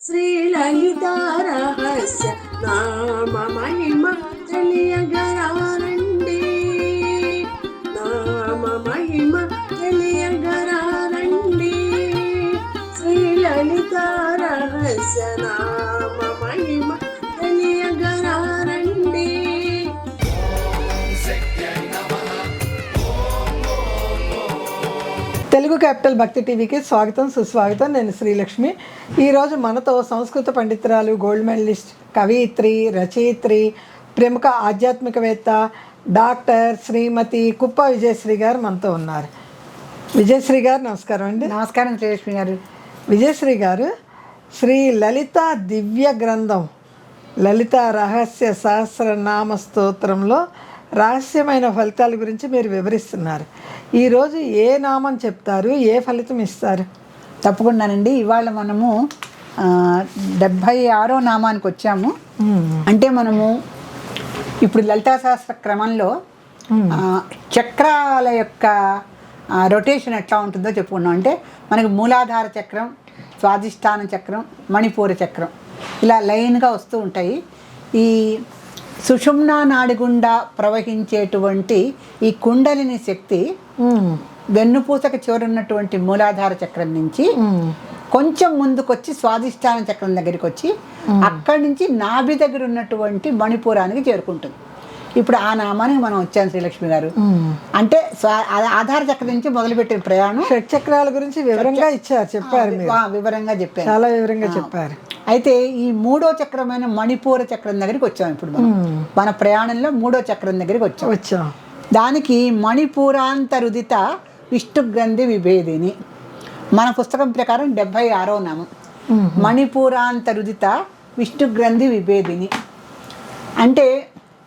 శ్రీ లలిత రహస్య నామ మహిమ తెలియగరారండి, నామ మహిమ తెలియగరారండి. శ్రీ లలిత రహస్య నామ మహిమ తెలియగరారండి. తెలుగు క్యాపిటల్ భక్తి టీవీకి స్వాగతం సుస్వాగతం. నేను శ్రీలక్ష్మి. ఈరోజు మనతో సంస్కృత పండితురాలు, గోల్డ్ మెడలిస్ట్, కవయిత్రి, రచయిత్రి, ప్రముఖ ఆధ్యాత్మికవేత్త డాక్టర్ శ్రీమతి కుప్ప విజయశ్రీ గారు మనతో ఉన్నారు. విజయశ్రీ గారు నమస్కారం అండి. నమస్కారం శ్రీలక్ష్మి గారు. విజయశ్రీ గారు శ్రీ లలిత దివ్య గ్రంథం లలిత రహస్య సహస్రనామ స్తోత్రంలో రహస్యమైన ఫలితాల గురించి మీరు వివరిస్తున్నారు. ఈరోజు ఏ నామం చెప్తారు, ఏ ఫలితం ఇస్తారు? తప్పకుండానండి. ఇవాళ మనము 76వ నామానికి వచ్చాము. అంటే మనము ఇప్పుడు లలితా సహస్ర క్రమంలో చక్రాల యొక్క రొటేషన్ ఎట్లా ఉంటుందో చెప్పుకున్నాం. అంటే మనకి మూలాధార చక్రం, స్వాధిష్టాన చక్రం, మణిపూర చక్రం ఇలా లైన్గా వస్తూ ఉంటాయి. ఈ సుషుమ్నా నాడి గుండా ప్రవహించేటువంటి ఈ కుండలిని శక్తి వెన్నుపూసకు చివరున్నటువంటి మూలాధార చక్రం నుంచి కొంచెం ముందుకొచ్చి స్వాధిష్టాన చక్రం దగ్గరికి వచ్చి అక్కడి నుంచి నాభి దగ్గర ఉన్నటువంటి మణిపూరానికి చేరుకుంటుంది. ఇప్పుడు ఆ నామానికి మనం వచ్చాం శ్రీలక్ష్మి గారు. అంటే ఆధార చక్రం నుంచి మొదలుపెట్టిన ప్రయాణం. షట్చక్రాల గురించి వివరంగా చెప్పారు. వివరంగా చెప్పారు, చాలా వివరంగా చెప్పారు. అయితే ఈ మూడో చక్రమైన మణిపూర చక్రం దగ్గరికి వచ్చాం. ఇప్పుడు మన ప్రయాణంలో మూడో చక్రం దగ్గరికి వచ్చాం. దానికి మణిపూరాంతరుదిత విష్ణుగ్రంథి విభేదిని, మన పుస్తకం ప్రకారం 76వ నామం. మణిపూరాంతరుదిత విష్ణుగ్రంథి విభేదిని అంటే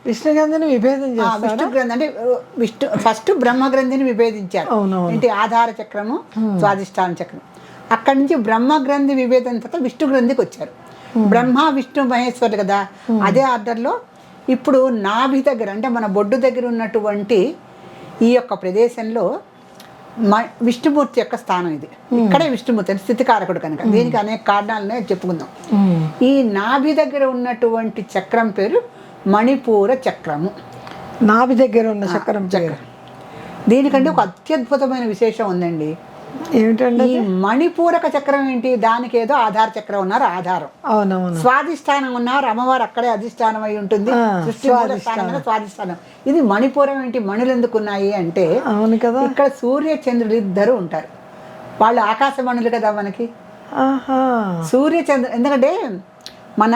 విష్ణుగ్రంథిని విభేదం చేస్తారు. విష్ణుగ్రంథి అంటే ఫస్ట్ బ్రహ్మగ్రంథిని విభేదించారు. ఏంటి? ఆధార చక్రము, స్వాధిష్టాన చక్రం. అక్కడి నుంచి బ్రహ్మగ్రంథి విభేదం తర్వాత విష్ణుగ్రంథికి వచ్చారు. బ్రహ్మ విష్ణు మహేశ్వరుడు కదా, అదే ఆర్డర్లో ఇప్పుడు నాభి దగ్గర అంటే మన బొడ్డు దగ్గర ఉన్నటువంటి ఈ యొక్క ప్రదేశంలో విష్ణుమూర్తి యొక్క స్థానం ఇది. ఇక్కడే విష్ణుమూర్తి అంటే స్థితికారకుడు కనుక దీనికి అనేక కారణాలనే చెప్పుకుందాం. ఈ నాభి దగ్గర ఉన్నటువంటి చక్రం పేరు మణిపూర చక్రము. నాభి దగ్గర ఉన్న చక్రం చక్రం. దీనికంటే ఒక అత్యద్భుతమైన విశేషం ఉందండి. ఏమిటండి? ఈ మణిపూరక చక్రం ఏంటి? దానికి ఏదో ఆధార చక్రం ఉన్నారు, ఆధారం. అవునవును. స్వాధిష్టానం ఉన్నారు, అమ్మవారు అక్కడే అధిష్టానం అయి ఉంటుంది. స్వాధిష్టానం. ఇది మణిపూరం ఏంటి? మణులు ఎందుకు ఉన్నాయి అంటే, అవును కదా, ఇక్కడ సూర్య చంద్రులు ఇద్దరు ఉంటారు. వాళ్ళు ఆకాశ మణులు కదా మనకి. సూర్య చంద్ర ఎందుకంటే మన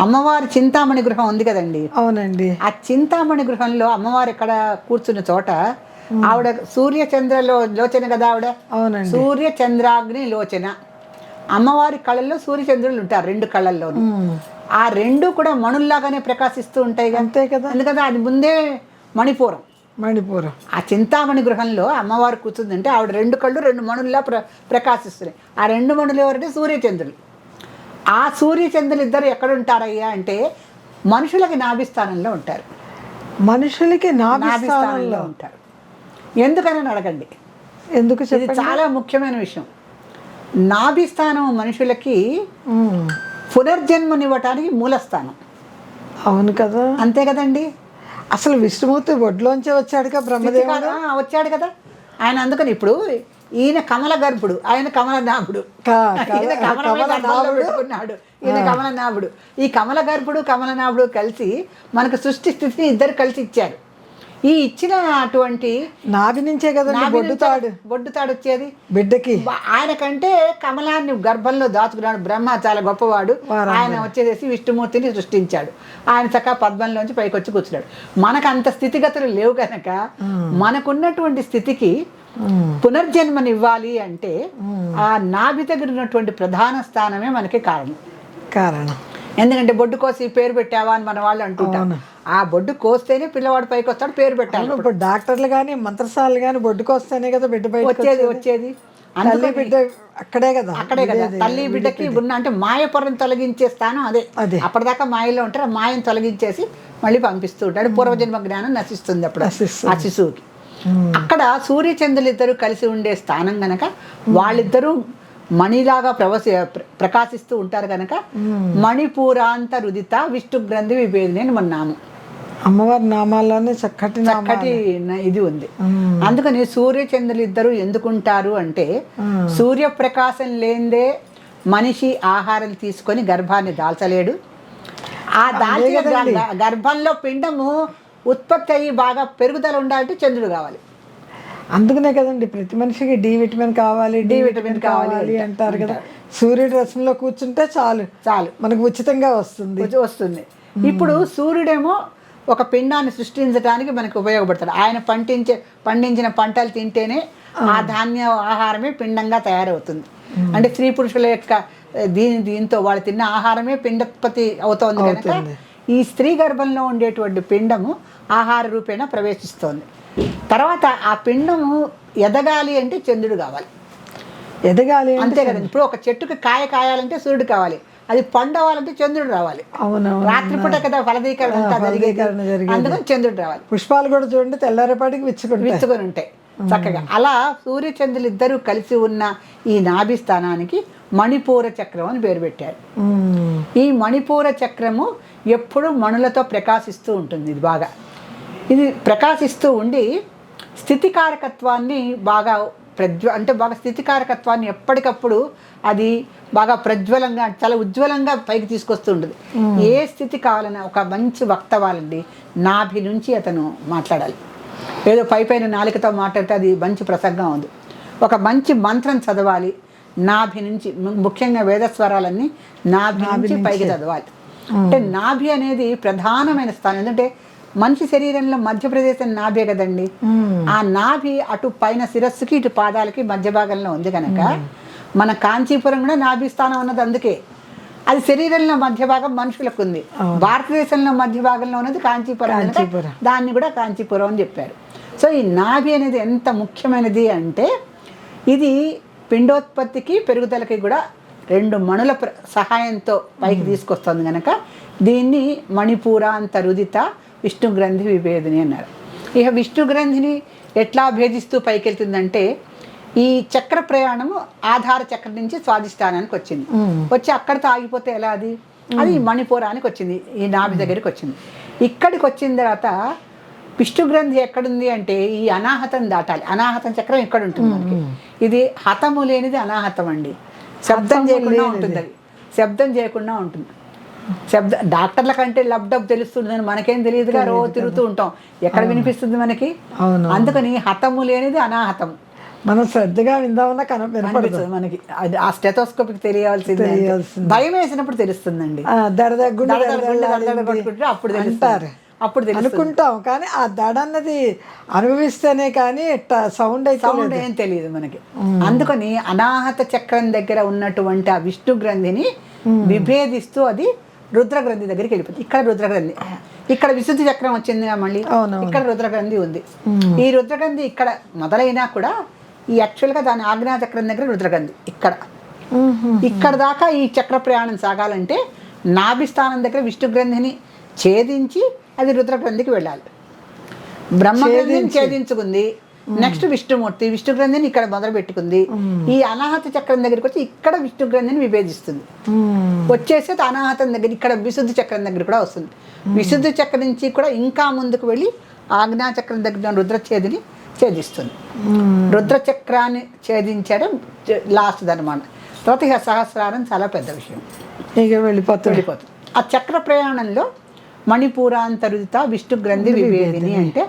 అమ్మవారి చింతామణి గృహం ఉంది కదండి. అవునండి. ఆ చింతామణి గృహంలో అమ్మవారు ఎక్కడ కూర్చున్న చోట ఆవిడ సూర్య చంద్ర లోచన కదా ఆవిడ. అవునండి. సూర్య చంద్రాగ్ని లోచన. అమ్మవారి కళ్ళల్లో సూర్య చంద్రులు ఉంటారు, రెండు కళ్ళల్లోనూ. ఆ రెండు కూడా మణుల్లాగానే ప్రకాశిస్తూ ఉంటాయి. అంతే కదా, ఎందుకంటే అది ముందే మణిపూరం. ఆ చింతామణి గృహంలో అమ్మవారు కూర్చుందంటే ఆవిడ రెండు కళ్ళు రెండు మణుల్లా ప్రకాశిస్తున్నాయి. ఆ రెండు మణులు ఎవరంటే సూర్యచంద్రులు. ఆ సూర్యచంద్రులు ఇద్దరు ఎక్కడ ఉంటారయ్యా అంటే మనుషులకి నాభిస్థానంలో ఉంటారు. మనుషులకి నాభిస్థానంలో ఉంటారు. ఎందుకని అడగండి. ఎందుకు? ఇది చాలా ముఖ్యమైన విషయం. నాభిస్థానం మనుషులకి పునర్జన్మనివ్వటానికి మూలస్థానం. అవును కదా, అంతే కదండి. అసలు విష్ణుమూర్తి ఒడ్లోంచే వచ్చాడుగా, బ్రహ్మదేవుడు వచ్చాడు కదా ఆయన. అందుకని ఇప్పుడు ఈయన కమల గర్భుడు, ఆయన కమలనాభుడు. ఈయన కమలనాభుడు, ఈయన కమలనాభుడు. ఈ కమల గర్భుడు కమలనాభుడు కలిసి మనకు సృష్టి స్థితిని ఇద్దరు కలిసి ఇచ్చారు. ఈ ఇచ్చిన అటువంటి నాభి నుంచే కదా బొడ్డుతాడు వచ్చేది బిడ్డకి. ఆయనకంటే కమలాన్ని గర్భంలో దాచుకున్నాడు బ్రహ్మ, చాలా గొప్పవాడు. ఆయన వచ్చేసి విష్ణుమూర్తిని సృష్టించాడు. ఆయన చక్కగా పద్మంలోంచి పైకి వచ్చి కూర్చున్నాడు. మనకు అంత స్థితిగతులు లేవు కనుక మనకున్నటువంటి స్థితికి పునర్జన్మనివ్వాలి అంటే ఆ నాభి దగ్గర ఉన్నటువంటి ప్రధాన స్థానమే మనకి కారణం. ఎందుకంటే బొడ్డు కోసి పేరు పెట్టావా అని మన వాళ్ళు అంటుంటారు. ఆ బొడ్డు కోస్తేనే పిల్లవాడు పైకి వస్తాడు, పేరు పెట్టాలి. ఇప్పుడు డాక్టర్లు కానీ మంత్రసాలు కానీ బొడ్డు కోస్తేనే కదా బిడ్డ వచ్చేది. బిడ్డ అక్కడే కదా. తల్లి బిడ్డకి ఉన్న అంటే మాయపొరను తొలగించే స్థానం అదే. అప్పటిదాకా మాయలో ఉంటారు. ఆ మాయను తొలగించేసి మళ్ళీ పంపిస్తూ ఉంటాడు. పూర్వజన్మ జ్ఞానం నశిస్తుంది అప్పుడు ఆ శిశువుకి. అక్కడ సూర్యచంద్రులు ఇద్దరు కలిసి ఉండే స్థానం గనక వాళ్ళిద్దరూ మణిలాగా ప్రకాశిస్తూ ఉంటారు కనుక మణిపూరాంత రుదిత విష్ణు గ్రంథి విభేదిని అని మన నామం. అమ్మవారి నామాల్లోనే చక్కటి ఇది ఉంది. అందుకని సూర్యచంద్రులు ఇద్దరు ఎందుకుంటారు అంటే సూర్యప్రకాశం లేనిదే మనిషి ఆహారం తీసుకొని గర్భాన్ని దాల్చలేడు. ఆ దాల్చిన గర్భంలో పిండము ఉత్పత్తి అయ్యి బాగా పెరుగుదల ఉండాలంటే చంద్రుడు కావాలి. అందుకనే కదండి ప్రతి మనిషికి డి విటమిన్ కావాలి, డి విటమిన్ కావాలి అంటారు కదా. సూర్యుడి రశ్మిలో కూర్చుంటే చాలు చాలు మనకు ఉచితంగా వస్తుంది. ఇప్పుడు సూర్యుడేమో ఒక పిండాన్ని సృష్టించడానికి మనకు ఉపయోగపడతాడు. ఆయన పండించిన పంటలు తింటేనే ఆ ధాన్య ఆహారమే పిండంగా తయారవుతుంది. అంటే స్త్రీ పురుషుల యొక్క దీంతో వాళ్ళు తిన్న ఆహారమే పిండోత్పత్తి అవుతోంది కనుక ఈ స్త్రీ గర్భంలో ఉండేటువంటి పిండము ఆహార రూపేణ ప్రవేశిస్తోంది. తర్వాత ఆ పిండము ఎదగాలి అంటే చంద్రుడు కావాలి. ఎదగాలి అంతే కదండి. ఇప్పుడు ఒక చెట్టుకి కాయ కాయాలంటే సూర్యుడు కావాలి, అది పండు అవ్వాలంటే చంద్రుడు రావాలి. రాత్రిపూట కదా ఫలదీకరణ అందుకని చంద్రుడు రావాలి. పుష్పాలు కూడా చూడండి తెల్లారేపాటికి విచ్చుకొని ఉంటాయి చక్కగా. అలా సూర్యచంద్రులు ఇద్దరు కలిసి ఉన్న ఈ నాభి స్థానానికి మణిపూర చక్రం అని పేరు పెట్టారు. ఈ మణిపూర చక్రము ఎప్పుడు మణులతో ప్రకాశిస్తూ ఉంటుంది. ఇది ప్రకాశిస్తూ ఉండి స్థితికారకత్వాన్ని బాగా బాగా స్థితికారకత్వాన్ని ఎప్పటికప్పుడు అది బాగా ప్రజ్వలంగా చాలా ఉజ్వలంగా పైకి తీసుకొస్తూ ఉంటుంది. ఏ స్థితి కావాలన్నా ఒక మంచి వక్త వాళ్ళండి నాభి నుంచి అతను మాట్లాడాలి. ఏదో పైపైన నాలుకతో మాట్లాడితే అది మంచి ప్రసంగం ఉంది. ఒక మంచి మంత్రం చదవాలి నాభి నుంచి, ముఖ్యంగా వేదస్వరాలన్నీ నాభి నుంచి పైకి చదవాలి. అంటే నాభి అనేది ప్రధానమైన స్థానం. ఎందుకంటే మనిషి శరీరంలో మధ్యప్రదేశం నాభే కదండి. ఆ నాభి అటు పైన శిరస్సుకి ఇటు పాదాలకి మధ్య భాగంలో ఉంది కనుక మన కాంచీపురం కూడా నాభి స్థానం ఉన్నది. అందుకే అది శరీరంలో మధ్య భాగం మనుషులకు ఉంది. భారతదేశంలో మధ్య భాగంలో ఉన్నది కాంచీపురం, దాన్ని కూడా కాంచీపురం అని చెప్పారు. సో ఈ నాభి అనేది ఎంత ముఖ్యమైనది అంటే ఇది పిండోత్పత్తికి పెరుగుదలకి కూడా రెండు మణుల సహాయంతో పైకి తీసుకొస్తుంది కనుక దీన్ని మణిపూరాంత రుదిత విష్ణు గ్రంథి విభేదిని అన్నారు. ఇక విష్ణు గ్రంథిని ఎట్లా భేదిస్తూ పైకి వెళ్తుందంటే ఈ చక్ర ప్రయాణము ఆధార చక్రం నుంచి స్వాధిష్టానానికి వచ్చింది. వచ్చి అక్కడితో ఆగిపోతే ఎలా అది మణిపూరానికి వచ్చింది, ఈ నాభి దగ్గరికి వచ్చింది. ఇక్కడికి వచ్చిన తర్వాత విష్ణు గ్రంథి ఎక్కడుంది అంటే ఈ అనాహతం దాటాలి. అనాహతం చక్రం ఇక్కడ ఉంటుంది మనకి. ఇది హతము లేనిది అనాహతం అండి. శబ్దం చేయకుండా ఉంటుంది. అది శబ్దం చేయకుండా ఉంటుంది. డాక్టర్ల కంటే లబ్డబ్ తెలుస్తుందని మనకేం తెలియదుగా, రోజు తిరుగుతూ ఉంటాం, ఎక్కడ వినిపిస్తుంది మనకి. అందుకని హతము లేనిది అనాహతం. మనం శ్రద్ధగా విందామన్నా కనిపిస్తుంది మనకి. ఆ స్టెథోస్కోప్కి తెలియాల్సింది. భయం వేసినప్పుడు తెలుస్తుందండి. అప్పుడు తెలుస్తారు, అప్పుడు అనుకుంటాం. కానీ ఆ దడ అన్నది అనుభవిస్తేనే కానీ సౌండ్ ఏం తెలియదు మనకి. అందుకని అనాహత చక్రం దగ్గర ఉన్నటువంటి ఆ విష్ణు గ్రంథిని విభేదిస్తూ అది రుద్రగ్రంథి దగ్గరికి వెళ్ళిపోతుంది. ఇక్కడ రుద్రగ్రంథి, ఇక్కడ విశుద్ధి చక్రం వచ్చింది మళ్ళీ, ఇక్కడ రుద్రగ్రంథి ఉంది. ఈ రుద్రగ్రంథి ఇక్కడ మొదలైనా కూడా ఈ యాక్చువల్గా దాని ఆగ్నేయ చక్రం దగ్గర రుద్రగ్రంథి ఇక్కడ దాకా ఈ చక్ర ప్రయాణం సాగాలంటే నాభి స్థానం దగ్గర విష్ణు గ్రంథిని ఛేదించి అది రుద్రగ్రంథికి వెళ్ళాలి. బ్రహ్మగ్రంథిని ఛేదించుకుంది, నెక్స్ట్ విష్ణుమూర్తి విష్ణు గ్రంథిని ఇక్కడ మొదలు పెట్టుకుంది. ఈ అనాహత చక్రం దగ్గరికి వచ్చి ఇక్కడ విష్ణు గ్రంథిని విభేదిస్తుంది. వచ్చేసి అనాహతం దగ్గర ఇక్కడ విశుద్ధి చక్రం దగ్గర కూడా వస్తుంది. విశుద్ధి చక్రం నుంచి కూడా ఇంకా ముందుకు వెళ్ళి ఆజ్ఞా చక్రం దగ్గర రుద్రఛేదిని ఛేదిస్తుంది. రుద్రచక్రాన్ని ఛేదించడం లాస్ట్ అనమాట. తర్వాత ఇక సహస్రారం చాలా పెద్ద విషయం, ఇక వెళ్ళిపోతుంది. ఆ చక్ర ప్రయాణంలో మణిపూరాంతరుదిత విష్ణు గ్రంథి విభేదిని అంటే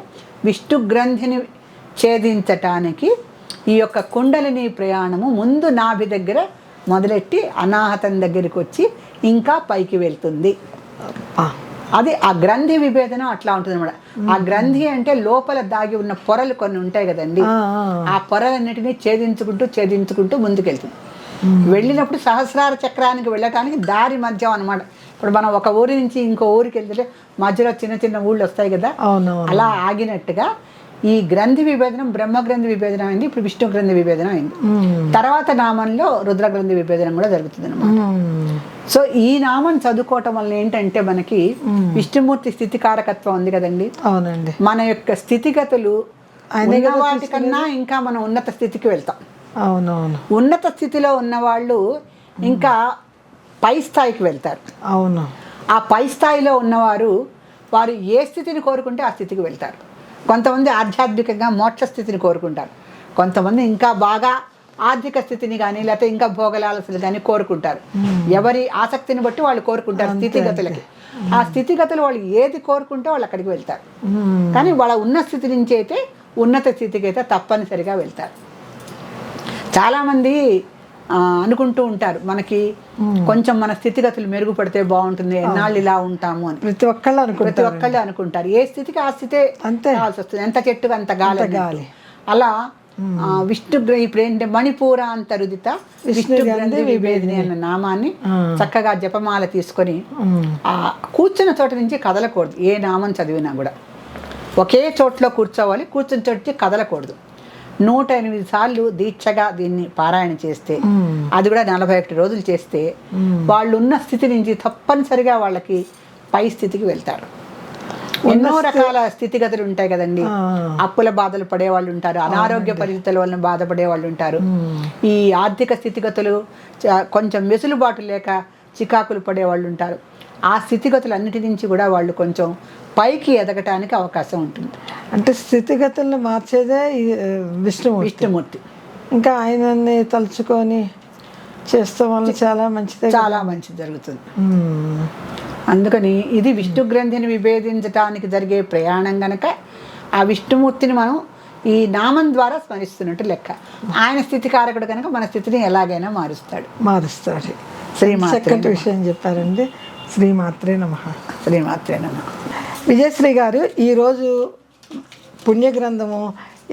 విష్ణు గ్రంథిని ఛేదించటానికి ఈ యొక్క కుండలిని ప్రయాణము ముందు నాభి దగ్గర మొదలెట్టి అనాహతం దగ్గరికి వచ్చి ఇంకా పైకి వెళ్తుంది. అది ఆ గ్రంథి విభేదనం అట్లా ఉంటుంది అన్నమాట. ఆ గ్రంథి అంటే లోపల దాగి ఉన్న పొరలు కొన్ని ఉంటాయి కదండి, ఆ పొరలన్నిటినీ ఛేదించుకుంటూ ముందుకెళ్తుంది. వెళ్ళినప్పుడు సహస్రార చక్రానికి వెళ్ళటానికి దారి మధ్యం అనమాట. ఇప్పుడు మనం ఒక ఊరి నుంచి ఇంకో ఊరికి వెళ్తే మధ్యలో చిన్న చిన్న ఊళ్ళు వస్తాయి కదా, అలా ఆగినట్టుగా ఈ గ్రంథి విభేదనం బ్రహ్మగ్రంథి విభేదనం అయింది. ఇప్పుడు విష్ణు గ్రంథి విభేదనం అయింది. తర్వాత నామంలో రుద్రగ్రంథి విభేదనం కూడా జరుగుతుంది అనమాట. సో ఈ నామం చదువుకోవటం వల్ల ఏంటంటే మనకి విష్ణుమూర్తి స్థితికారకత్వం ఉంది కదండి. అవునండి. మన యొక్క స్థితిగతులు వాటికన్నా ఇంకా మనం ఉన్నత స్థితికి వెళ్తాం. అవునవును. ఉన్నత స్థితిలో ఉన్నవాళ్ళు ఇంకా పై స్థాయికి వెళ్తారు. అవును. ఆ పై స్థాయిలో ఉన్నవారు వారు ఏ స్థితిని కోరుకుంటే ఆ స్థితికి వెళ్తారు. కొంతమంది ఆధ్యాత్మికంగా మోక్ష స్థితిని కోరుకుంటారు, కొంతమంది ఇంకా బాగా ఆర్థిక స్థితిని కానీ లేకపోతే ఇంకా భోగలాలసలు కానీ కోరుకుంటారు. ఎవరి ఆసక్తిని బట్టి వాళ్ళు కోరుకుంటారు స్థితిగతులకి. ఆ స్థితిగతులు వాళ్ళు ఏది కోరుకుంటే వాళ్ళు అక్కడికి వెళ్తారు. కానీ వాళ్ళ ఉన్న స్థితి నుంచి అయితే ఉన్నత స్థితికి అయితే తప్పనిసరిగా వెళ్తారు. చాలామంది అనుకుంటూ ఉంటారు మనకి కొంచెం మన స్థితిగతులు మెరుగుపడితే బాగుంటుంది, ఎన్నాళ్ళు ఇలా ఉంటాము అని ప్రతి ఒక్కళ్ళు అనుకుంటారు. ఏ స్థితికి ఆ స్థితే అంతే కావాల్సి వస్తుంది. ఎంత చెట్టుకు అంత గాలి. అలా విష్ణు ఇప్పుడు ఏంటంటే మణిపూరాంతరుదిత విష్ణు గ్రంథి విభేదిని అన్న నామాన్ని చక్కగా జపమాల తీసుకొని ఆ కూర్చున్న చోట నుంచి కదలకూడదు. ఏ నామం చదివినా కూడా ఒకే చోట్లో కూర్చోవాలి, కూర్చున్న చోటు నుంచి కదలకూడదు. 108 సార్లు దీక్షగా దీన్ని పారాయణ చేస్తే, అది కూడా 41 రోజులు చేస్తే వాళ్ళు ఉన్న స్థితి నుంచి తప్పనిసరిగా వాళ్ళకి పై స్థితికి వెళ్తారు. ఎన్నో రకాల స్థితిగతులు ఉంటాయి కదండి. అప్పుల బాధలు పడే వాళ్ళు ఉంటారు, అనారోగ్య పరిస్థితుల వలన బాధపడే వాళ్ళు ఉంటారు, ఈ ఆర్థిక స్థితిగతులు కొంచెం వెసులుబాటు లేక చికాకులు పడే వాళ్ళు ఉంటారు. ఆ స్థితిగతులు అన్నిటి నుంచి కూడా వాళ్ళు కొంచెం పైకి ఎదగటానికి అవకాశం ఉంటుంది. అంటే స్థితిగతులను మార్చేదే విష్ణుమూర్తి. ఇంకా ఆయనని తలుచుకొని చేస్తాం వల్ల చాలా మంచిది జరుగుతుంది. అందుకని ఇది విష్ణు గ్రంథిని విభేదించడానికి జరిగే ప్రయాణం కనుక ఆ విష్ణుమూర్తిని మనం ఈ నామం ద్వారా స్మరిస్తున్నట్టు లెక్క. ఆయన స్థితికారకుడు కనుక మన స్థితిని ఎలాగైనా మారుస్తాడు. శ్రీమాత్రే విషయం చెప్పారండి. శ్రీమాత్రే నమః. శ్రీమాత్రే నమః. విజయశ్రీ గారు, ఈరోజు పుణ్యగ్రంథము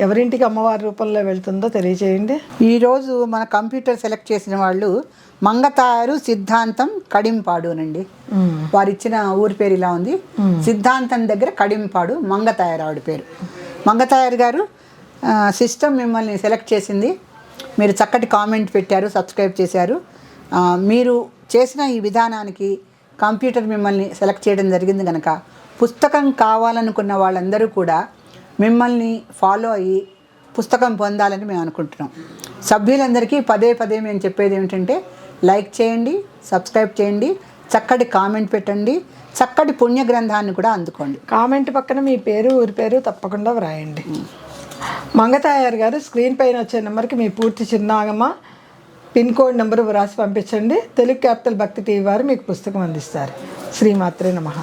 ఎవరింటికి అమ్మవారి రూపంలో వెళ్తుందో తెలియజేయండి. ఈరోజు మన కంప్యూటర్ సెలెక్ట్ చేసిన వాళ్ళు మంగతాయారు సిద్ధాంతం కడింపాడునండి. వారు ఇచ్చిన ఊరి పేరు ఇలా ఉంది. సిద్ధాంతం దగ్గర కడింపాడు, మంగతాయారు ఆవిడ పేరు. మంగతాయారు గారు, సిస్టమ్ మిమ్మల్ని సెలెక్ట్ చేసింది. మీరు చక్కటి కామెంట్ పెట్టారు, సబ్స్క్రైబ్ చేశారు. మీరు చేసిన ఈ విధానానికి కంప్యూటర్ మిమ్మల్ని సెలెక్ట్ చేయడం జరిగింది కనుక పుస్తకం కావాలనుకున్న వాళ్ళందరూ కూడా మిమ్మల్ని ఫాలో అయ్యి పుస్తకం పొందాలని మేము అనుకుంటున్నాం. సభ్యులందరికీ పదే మేము చెప్పేది ఏమిటంటే లైక్ చేయండి, సబ్స్క్రైబ్ చేయండి, చక్కటి కామెంట్ పెట్టండి, చక్కటి పుణ్య గ్రంథాన్ని కూడా అందుకోండి. కామెంట్ పక్కన మీ పేరు, ఊరి పేరు తప్పకుండా వ్రాయండి. మంగతాయారు గారు, స్క్రీన్ పైన వచ్చే నెంబర్కి మీ పూర్తి చిరునామా, పిన్ కోడ్ నెంబరు వ్రాసి పంపించండి. తెలుగు క్యాపిటల్ భక్తి టీవీ వారు మీకు పుస్తకం అందిస్తారు. శ్రీమాత్రే నమః.